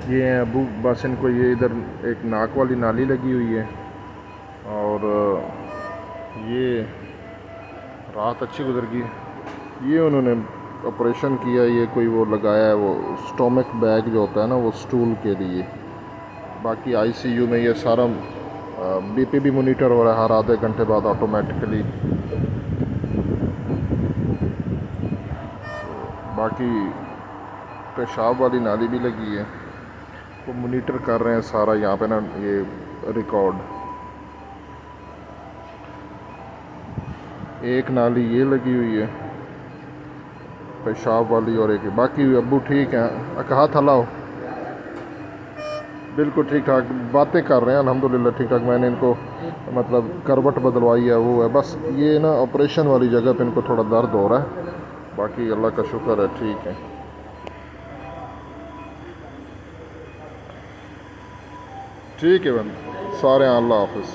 ये हैं अबू, बस इनको ये इधर एक नाक वाली नाली लगी हुई है और ये रात अच्छी गुजर गई। ये उन्होंने ऑपरेशन किया, ये कोई वो लगाया है, वो स्टोमक बैग जो होता है ना, वो स्टूल के लिए। बाकी आईसीयू में ये सारा बीपी भी मोनीटर हो रहा है हर आधे घंटे बाद ऑटोमेटिकली। बाकी पेशाब वाली नाली भी लगी है, वो मोनीटर कर रहे हैं सारा यहाँ पे ना ये रिकॉर्ड। एक नाली ये लगी हुई है पेशाब वाली और एक बाकी। अब्बू ठीक हैं, कहा था लाओ, बिल्कुल ठीक ठाक बातें कर रहे हैं अल्हम्दुलिल्लाह ठीक ठाक। मैंने इनको मतलब करवट बदलवाई है, वो है बस ये ना ऑपरेशन वाली जगह पे इनको थोड़ा दर्द हो रहा है। बाकी अल्लाह का शुक्र है ठीक है। ठीक है बंद सारे, अल्लाह हाफिज़।